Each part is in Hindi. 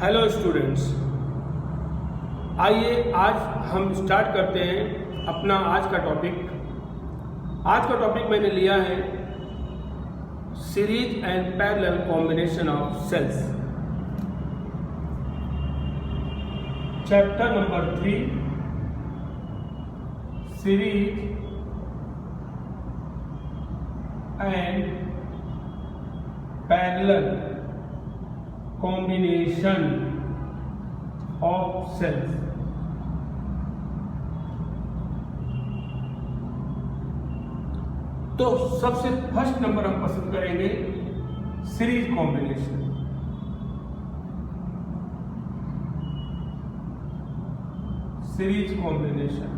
हेलो स्टूडेंट्स, आइए आज हम स्टार्ट करते हैं अपना आज का टॉपिक। आज का टॉपिक मैंने लिया है series and parallel combination of cells. Chapter number 3, series and parallel combination of cells। तो सबसे फर्स्ट नंबर हम पसंद करेंगे series combination. Series combination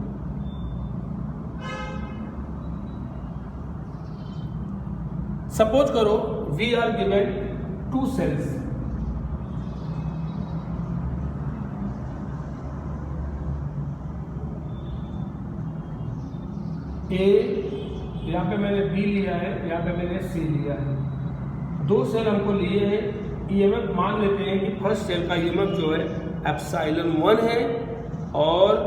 suppose करो वी आर गिवन 2 cells। ए, यहाँ पे मैंने बी लिया है, यहाँ पे मैंने सी लिया है। 2 सेल हमको लिए हैं। ईएमएफ मान लेते हैं कि फर्स्ट सेल का ईएमएफ जो है एप्सिलॉन 1 है और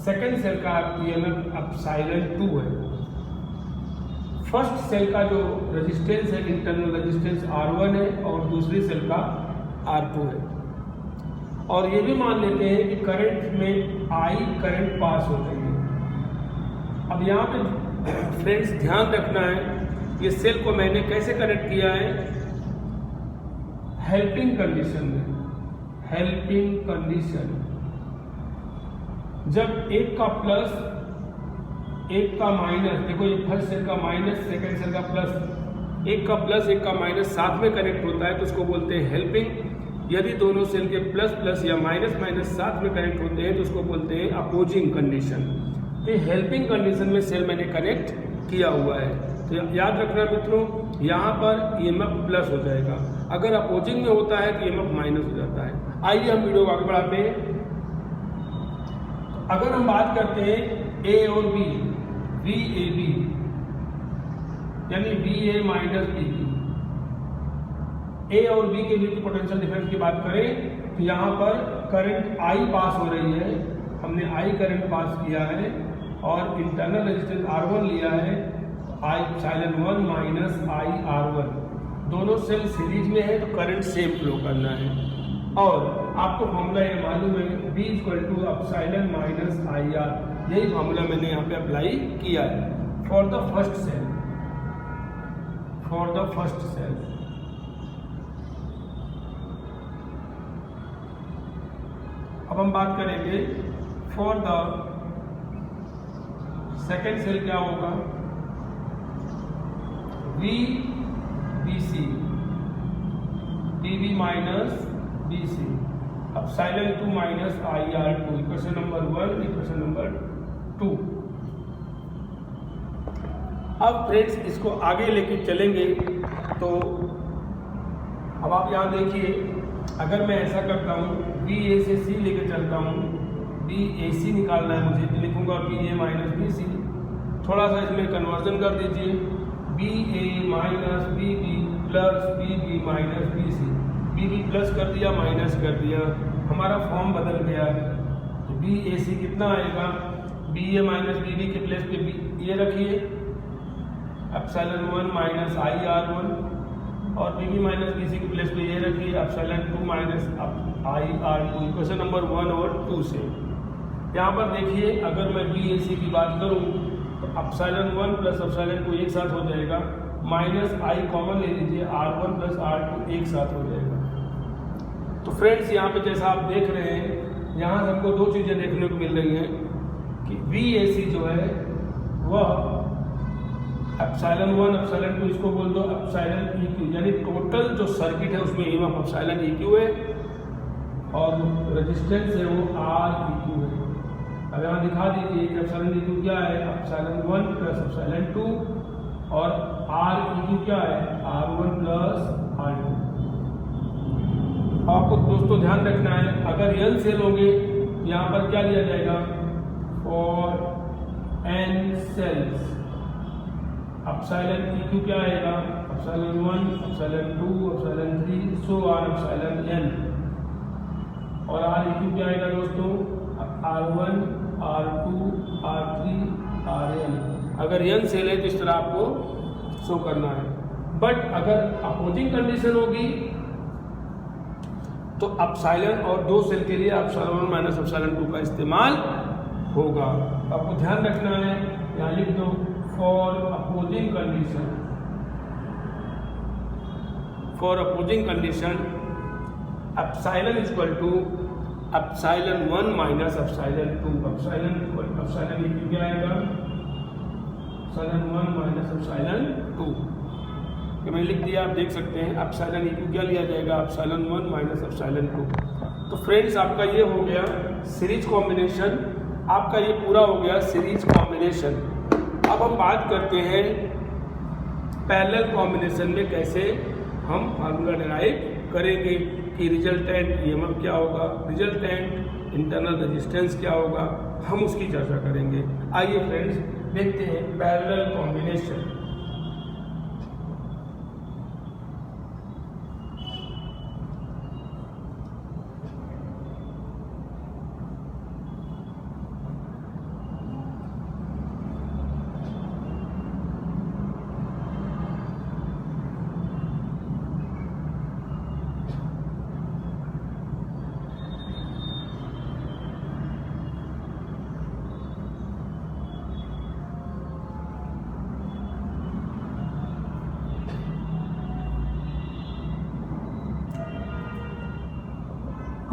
सेकंड सेल का ईएमएफ एप्सिलॉन 2 है। फर्स्ट सेल का जो रेजिस्टेंस है इंटरनल रेजिस्टेंस R1 है और दूसरी सेल का R2 है। और ये भी मान लेते हैं कि करंट में I करंट पास हो रही है। अब यहाँ पे फ्रेंड्स ध्यान रखना है, ये सेल को मैंने कैसे कनेक्ट किया है, हेल्पिंग कंडीशन में। हेल्पिंग कंडीशन, जब एक का प्लस एक का माइनस, देखो ये फर्स्ट सेल का माइनस सेकंड सेल का प्लस, एक का प्लस एक का माइनस साथ में कनेक्ट होता है तो उसको बोलते हैं हेल्पिंग। यदि दोनों सेल के प्लस प्लस या माइनस माइनस साथ में कनेक्ट होते हैं तो उसको बोलते हैं अपोजिंग कंडीशन। तो हेल्पिंग कंडीशन में सेल मैंने कनेक्ट किया हुआ है। तो याद रखना मित्रों, यहाँ पर ईएमएफ प्लस हो जाएगा, अगर अपोजिंग में होता है तो ईएमएफ माइनस हो जाता है। आइए हम वीडियो को आगे बढ़ाते हैं। अगर हम बात करते हैं ए और बी, वी ए बी यानी V A minus B B, A और बी के बीच की पोटेंशियल डिफरेंस की बात करें तो यहाँ पर करंट आई पास हो रही है, हमने आई करंट पास किया है और इंटरनल रेजिस्टेंस R1 लिया है, आई एप्सिलॉन 1 माइनस आई R1। दोनों सेल सीरीज में है तो करंट सेम फ्लो करना है। और आपको फॉर्मूला ये मालूम है B = epsilon minus I R, यही फॉर्मूला मैंने यहाँ पे अप्लाई किया है for the first cell. For the first cell अब हम बात करेंगे फॉर द सेकेंड सेल क्या होगा, V B C, B B minus B C, epsilon 2 minus I R 2। Equation number 1, equation number 2। अब फ्रेंड्स इसको आगे लेके चलेंगे तो अब आप यहाँ देखिए, अगर मैं ऐसा करता हूँ बी ए से सी लेके चलता हूँ, बी ए सी निकालना है मुझे, तो लिखूंगा B A minus B C. थोड़ा सा इसमें कन्वर्जन कर दीजिए, B A minus B B plus B B minus B C. B B plus कर दिया, माइनस कर दिया, हमारा फॉर्म बदल गया। तो बी ए सी कितना आएगा, B A minus B B के प्लेस पे बी ये रखिए, एप्सिलॉन 1 माइनस आई आर 1, और B B minus B C के प्लेस पे ये रखिए, epsilon 2 minus I R 2। Equation number 1 और 2 से यहाँ पर देखिए, अगर मैं बी ए सी की बात करूँ तो एप्सिलॉन 1 प्लस एप्सिलॉन 2 एक साथ हो जाएगा, माइनस आई कॉमन ले लीजिए, R1 प्लस R2 एक साथ हो जाएगा। तो फ्रेंड्स यहाँ पे जैसा आप देख रहे हैं, यहाँ से हमको 2 चीज़ें देखने को मिल रही हैं कि वी ए सी जो है वह एप्सिलॉन 1 एप्सिलॉन 2 इसको बोल दो एप्सिलॉन ई क्यू, यानी टोटल जो सर्किट है उसमें ईएमएफ एप्सिलॉन ई क्यू है और रेजिस्टेंस है वो आर ई क्यू है। अब यहाँ दिखा दीजिए कि एप्सिलॉन ई क्यू क्या है, एप्सिलॉन 1 प्लस एप्सिलॉन 2, और आर ई क्यू क्या है, R1 प्लस R2। आपको दोस्तों ध्यान रखना है, अगर n सेल होंगे यहाँ पर क्या लिया जाएगा, for n cells epsilon EQ क्या आएगा, epsilon 1, epsilon 2, epsilon 3, so on epsilon n। और आर इक्यू क्या आएगा दोस्तों, R1 R2 R3 Rn। अगर n सेल है तो इस तरह आपको शो करना है। बट अगर अपोजिंग कंडीशन होगी तो एप्सिलॉन और 2 सेल के लिए एप्सिलॉन 1 माइनस एप्सिलॉन 2 का इस्तेमाल होगा। आपको ध्यान रखना है, यहाँ लिख दो for opposing condition, for opposing condition epsilon equal to epsilon 1 minus epsilon 2। Epsilon equal क्या आएगा, एप्सिलॉन 1 माइनस एप्सिलॉन 2। कि मैंने लिख दिया, आप देख सकते हैं एप्सिलॉन इक्वल क्या लिया जाएगा, एप्सिलॉन 1 माइनस एप्सिलॉन 2। तो फ्रेंड्स आपका ये हो गया सीरीज कॉम्बिनेशन, आपका ये पूरा हो गया सीरीज कॉम्बिनेशन। अब हम बात करते हैं पैरेलल कॉम्बिनेशन में कैसे हम फार्मूला डिराइव करेंगे कि रिजल्टेंट ईएमएफ क्या होगा, रिजल्टेंट इंटरनल रेजिस्टेंस क्या होगा, हम उसकी चर्चा करेंगे। आइए फ्रेंड्स देखते हैं पैरेलल कॉम्बिनेशन।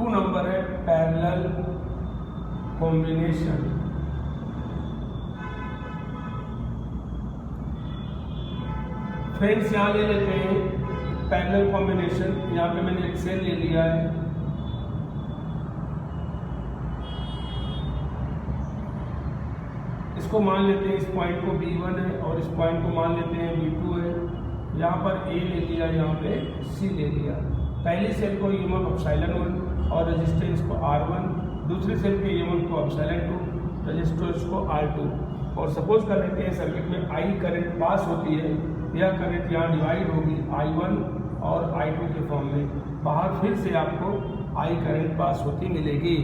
नंबर है पैरेलल कॉम्बिनेशन। फ्रेंड्स यहाँ ले लेते हैं पैरेलल कॉम्बिनेशन। यहाँ पे मैंने एक सेल ले लिया है, इसको मान लेते हैं, इस पॉइंट को B1 है और इस पॉइंट को मान लेते हैं B2 है। यहाँ पर A ले लिया, यहाँ पे C ले लिया। पहली सेल को ईएमएफ एप्सिलॉन 1 और रेजिस्टेंस को R1, दूसरी सेल के ईएमएफ को एप्सिलॉन 2, रेजिस्टेंस को R2। और सपोज कर लेते हैं सर्किट में I करंट पास होती है, यह करंट यहाँ डिवाइड होगी I1 और I2 के फॉर्म में। बाहर फिर से आपको I करंट पास होती मिलेगी।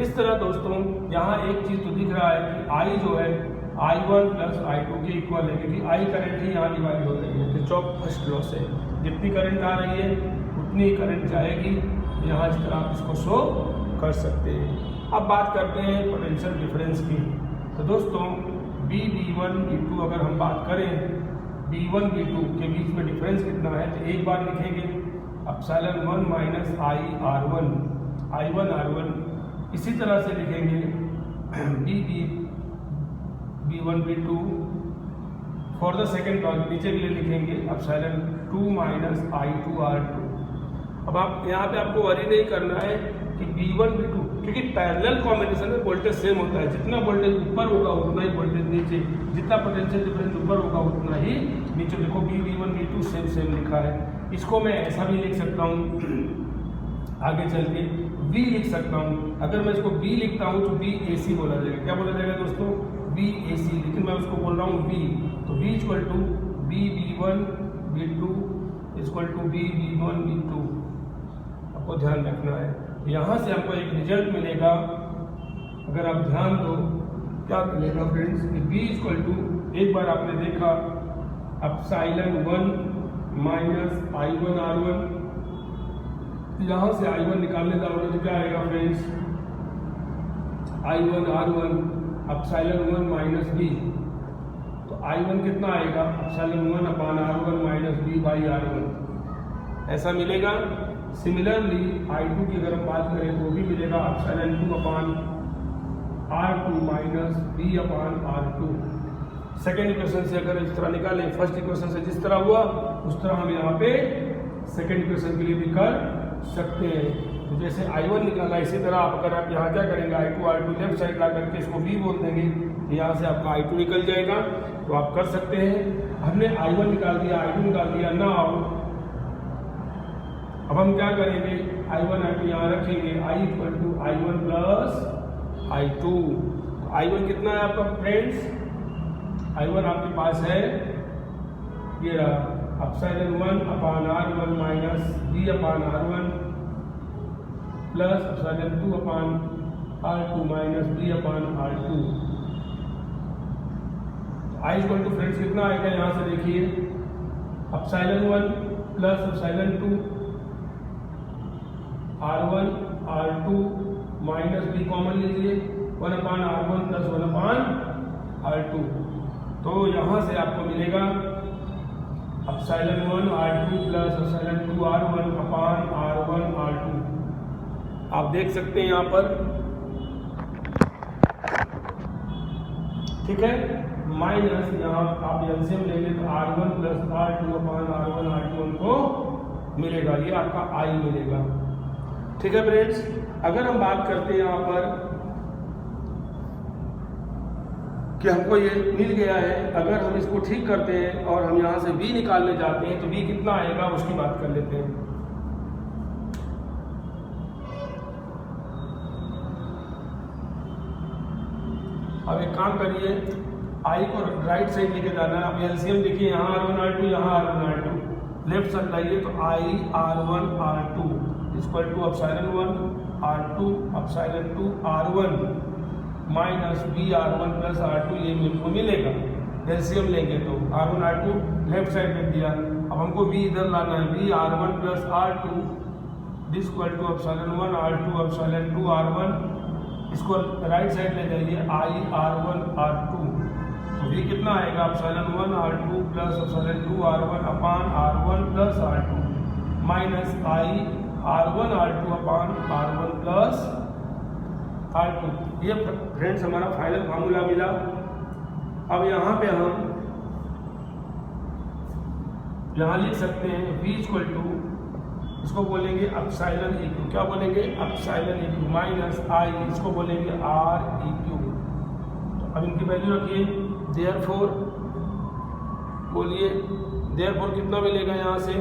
इस तरह दोस्तों यहाँ एक चीज़ तो दिख रहा है कि I जो है I1 प्लस I2 के इक्वल है, क्योंकि I करंट ही यहाँ डिवाइड हो रही है। किरचॉफ फर्स्ट लॉ से जितनी करंट आ रही है उतनी करंट जाएगी। यहाँ इस तरह आप इसको शो कर सकते हैं। अब बात करते हैं पोटेंशियल डिफरेंस की। तो दोस्तों B1 B2 अगर हम बात करें, B1 B2 के बीच में डिफरेंस कितना है, तो एक बार लिखेंगे एप्सिलॉन 1 माइनस I1 R1। इसी तरह से लिखेंगे B1 B2 for the second term, नीचे के लिए लिखेंगे एप्सिलॉन 2 माइनस I2 R2। अब आप यहाँ पे आपको वरी नहीं करना है कि B1 B2, क्योंकि पैरेलल कॉम्बिनेशन में वोल्टेज सेम होता है। जितना वोल्टेज ऊपर होगा उतना ही वोल्टेज नीचे, जितना पोटेंशियल डिफरेंस ऊपर होगा उतना ही नीचे। देखो B1 B2 सेम लिखा है। इसको मैं ऐसा भी लिख सकता हूँ, आगे चल के V लिख सकता हूँ। अगर मैं इसको B लिखता हूँ तो BAC बोला जाएगा। क्या बोला जाएगा दोस्तों, BAC। लेकिन मैं उसको बोल रहा हूँ V, तो V equal to B1 B2 equal to B1 B2। आपको ध्यान रखना है, यहाँ से आपको एक रिजल्ट मिलेगा। अगर आप ध्यान दो क्या मिलेगा फ्रेंड्स, B इक्वल टू, एक बार आपने देखा एप्सिलॉन 1 माइनस I1 R1, यहाँ से I1 निकालने जाओगे तो क्या आएगा friends, I1 R1 epsilon 1 minus B। तो I1 कितना आएगा, epsilon 1 upon R1 minus B by R1, ऐसा मिलेगा। सिमिलरली I2 की अगर हम बात करें तो भी मिलेगा epsilon 2 upon R2 minus B upon R2। Second equation से अगर इस तरह निकालें, फर्स्ट इक्वेशन से जिस तरह हुआ उस तरह हम यहाँ पे सेकेंड इक्वेशन के लिए भी कर सकते हैं। तो जैसे I1 निकाला, इसी तरह आप अगर आप यहाँ क्या करेंगे, I2 R2 लेफ्ट साइड ला करके इसको B बोल देंगे, तो यहाँ से आपका I2 निकल जाएगा। तो आप कर सकते हैं। हमने I1 निकाल दिया, I2 निकाल दिया ना। अब हम क्या करेंगे, I1 I2 यहाँ रखेंगे, I equal to I1 plus I2। I1 कितना है आपका फ्रेंड्स, I1 आपके पास है ये रहा epsilon 1 upon R1 minus B upon R1 plus epsilon 2 upon R2 minus B upon R2। I equal to friends कितना आएगा यहाँ से देखिए, epsilon 1 plus epsilon 2 R1 R2 minus B common लीजिए, 1 अपान R1 प्लस 1 अपान R2। तो यहाँ से आपको मिलेगा epsilon 1 R2 plus epsilon 2 R1 अपान R1 R2। आप देख सकते हैं यहाँ पर, ठीक है, माइनस यहाँ आप एलसीएम लेंगे तो R1 प्लस R2 अपान R1 R2 उनको मिलेगा, ये आपका I मिलेगा। ठीक है फ्रेंड्स, अगर हम बात करते हैं यहाँ पर कि हमको ये मिल गया है, अगर हम इसको ठीक करते हैं और हम यहाँ से B निकालने जाते हैं तो B कितना आएगा उसकी बात कर लेते हैं। अब एक काम करिए, I को राइट साइड लेके जाना है। अब एलसीएम देखिए, यहाँ R1 R2 यहाँ R1 R2, लेफ्ट साइड लाइए तो I R1 R2 equal to epsilon 1 R2 epsilon 2 R1 minus B R1 plus R2, ये हमको मिलेगा। एलसीएम लेंगे तो R1 R2 लेफ्ट साइड में दिया, अब हमको B इधर लाना है, B R1 plus R2 equal to epsilon 1 R2 epsilon 2 R1, इसको राइट साइड ले जाइए, I R1 R2, तो ये कितना आएगा, epsilon 1 R2 plus epsilon 2 R1 upon R1 plus R2 minus I R1 R2 upon R1 plus R2। ये फ्रेंड्स हमारा फाइनल फार्मूला मिला। अब यहाँ पे हम यहाँ लिख सकते हैं V इक्वल टू, इसको बोलेंगे एप्सिलॉन EQ, क्या बोलेंगे, एप्सिलॉन EQ माइनस I, इसको बोलेंगे REQ। तो अब इनकी वैल्यू रखिए, देयरफॉर बोलिए, देयरफॉर कितना मिलेगा यहाँ से,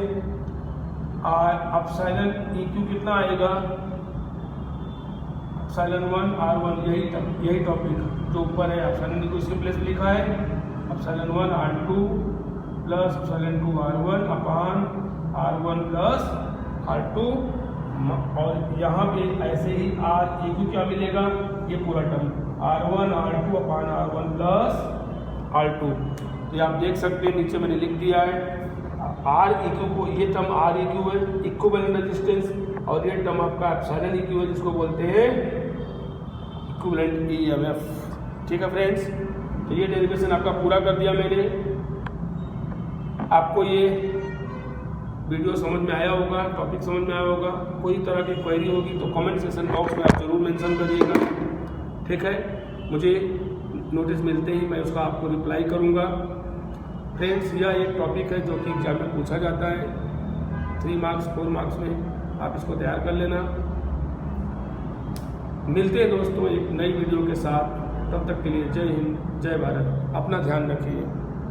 एप्सिलॉन EQ कितना आएगा, एप्सिलॉन 1 R1, यही टॉपिक जो ऊपर है, एप्सिलॉन EQ इसके प्लेस लिखा है, epsilon 1 R2 plus epsilon 2 R1 अपान R1 प्लस R2, और यहाँ पे ऐसे ही REQ क्या मिलेगा, ये पूरा टर्म R1 R2 अपान R1 प्लस R2। तो ये आप देख सकते हैं, नीचे मैंने लिख दिया है REQ को, ये टर्म REQ है इक्विवेलेंट रेजिस्टेंस, और ये टर्म आपका एप्सिलॉन EQ है जिसको बोलते हैं इक्विवेलेंट EMF। ठीक है फ्रेंड्स, तो ये डेरिवेशन आपका पूरा कर दिया मैंने। आपको ये वीडियो समझ में आया होगा, टॉपिक समझ में आया होगा, कोई तरह की क्वेरी होगी तो कमेंट सेक्शन बॉक्स में आप जरूर मेंशन करिएगा। ठीक है, मुझे नोटिस मिलते ही मैं उसका आपको रिप्लाई करूँगा। फ्रेंड्स, यह एक टॉपिक है जो कि एग्जाम में पूछा जाता है, 3 मार्क्स 4 मार्क्स में, आप इसको तैयार कर लेना। मिलते हैं दोस्तों एक नई वीडियो के साथ, तब तक के लिए जय हिंद जय भारत, अपना ध्यान रखिए।